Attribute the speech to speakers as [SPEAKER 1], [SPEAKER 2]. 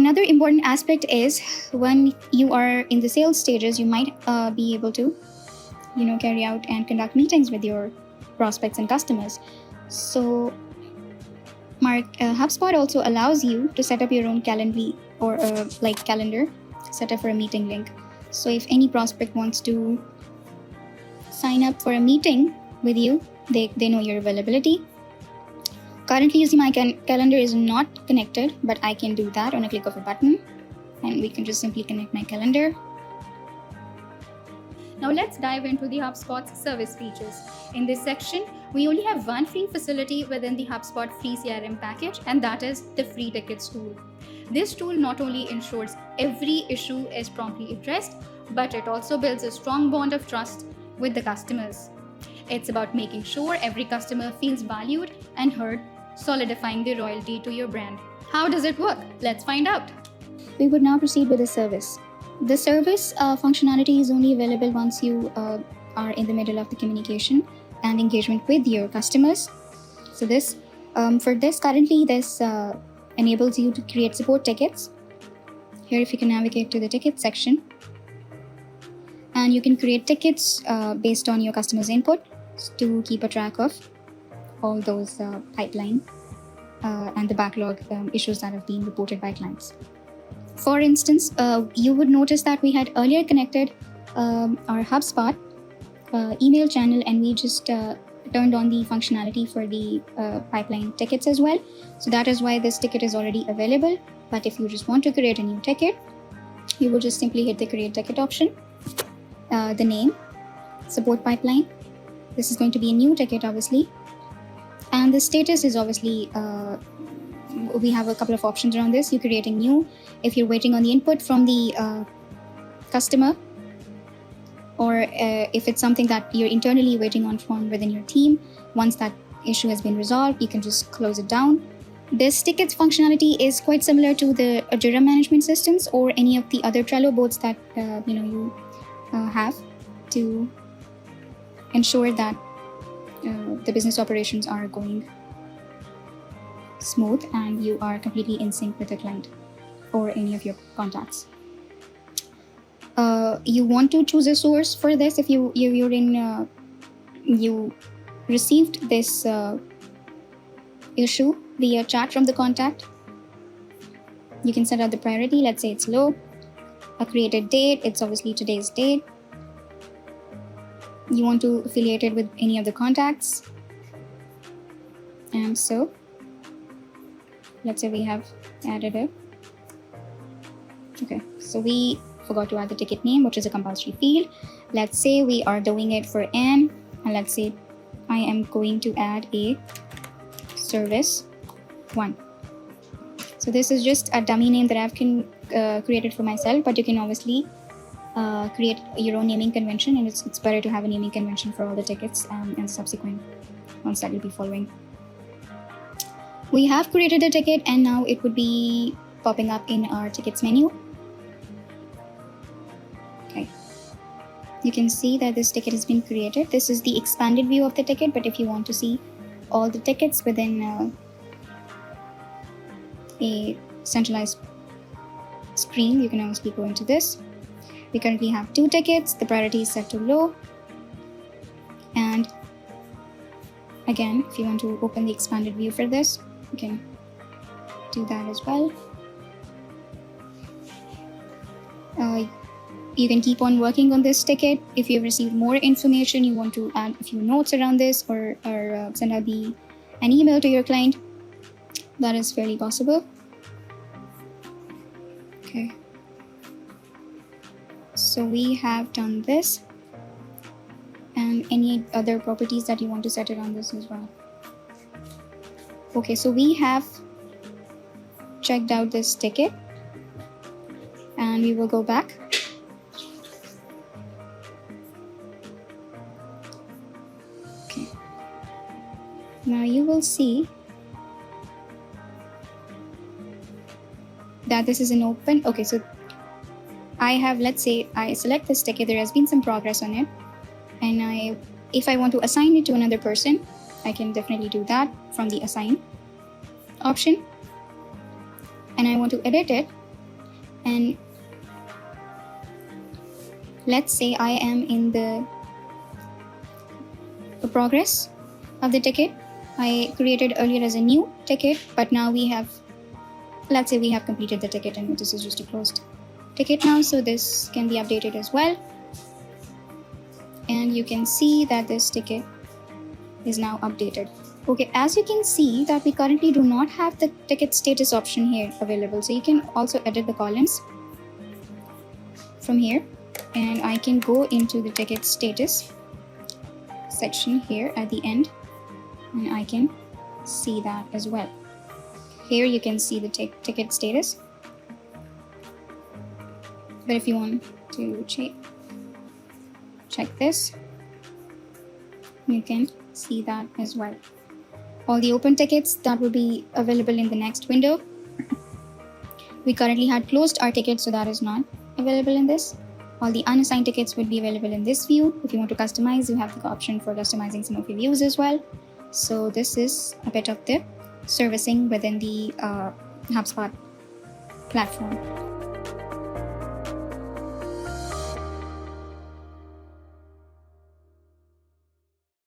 [SPEAKER 1] Another important aspect is when you are in the sales stages, you might be able to, carry out and conduct meetings with your prospects and customers. So HubSpot also allows you to set up your own Calendly or calendar, set up for a meeting link. So if any prospect wants to sign up for a meeting with you, they know your availability. Currently, using my calendar is not connected, but I can do that on a click of a button, and we can just simply connect my calendar. Now let's dive into the HubSpot's service features. In this section, we only have one free facility within the HubSpot free CRM package, and that is the free tickets tool. This tool not only ensures every issue is promptly addressed, but it also builds a strong bond of trust with the customers. It's about making sure every customer feels valued and heard, solidifying their loyalty to your brand. How does it work? Let's find out. We would now proceed with the service. The service functionality is only available once you are in the middle of the communication and engagement with your customers. So currently this enables you to create support tickets. Here, if you can navigate to the ticket section, and you can create tickets based on your customers' input to keep a track of all those pipeline and the backlog issues that have been reported by clients. For instance, you would notice that we had earlier connected our HubSpot email channel, and we just turned on the functionality for the pipeline tickets as well. So that is why this ticket is already available. But if you just want to create a new ticket, you will just simply hit the create ticket option, the name, support pipeline. This is going to be a new ticket, obviously. And the status is obviously, we have a couple of options around this. You're creating new if you're waiting on the input from the customer, or if it's something that you're internally waiting on from within your team. Once that issue has been resolved, you can just close it down. This tickets functionality is quite similar to the Jira management systems or any of the other Trello boards that you have to ensure that the business operations are going smooth and you are completely in sync with the client or any of your contacts. You want to choose a source for this. If you received this issue via chat from the contact, you can set out the priority. Let's say it's low. A created date, it's obviously today's date. You want to affiliate it with any of the contacts. And so let's say we have added it. Okay, so we forgot to add the ticket name, which is a compulsory field. Let's say we are doing it for N, and let's say I am going to add a service 1. So this is just a dummy name that I've created for myself, but you can obviously create your own naming convention, and it's better to have a naming convention for all the tickets and subsequent ones that you'll be following. We have created a ticket, and now it would be popping up in our tickets menu. Okay, you can see that this ticket has been created. This is the expanded view of the ticket, but if you want to see all the tickets within a centralized screen, you can obviously go into this. We currently have 2 tickets. The priority is set to low. And again, if you want to open the expanded view for this, you can do that as well. You can keep on working on this ticket. If you've received more information, you want to add a few notes around this, or send out an email to your client, that is fairly possible. Okay. So we have done this, and any other properties that you want to set around this as well. Okay, so we have checked out this ticket, and we will go back. Okay. Now you will see that this is an open. Okay, so I have, let's say I select this ticket, there has been some progress on it, and if I want to assign it to another person, I can definitely do that from the assign option. And I want to edit it, And let's say I am in the progress of the ticket. I created earlier as a new ticket, but now let's say we have completed the ticket and this is just a closed ticket now. So this can be updated as well. And you can see that this ticket is now updated. Okay, as you can see that we currently do not have the ticket status option here available. So you can also edit the columns from here, and I can go into the ticket status section here at the end, and I can see that as well. Here you can see the ticket status, but if you want to check this, you can see that as well. All the open tickets that will be available in the next window. We currently had closed our ticket, so that is not available in this. All the unassigned tickets will be available in this view. If you want to customize, you have the option for customizing some of your views as well. So this is a bit of the servicing within the HubSpot platform.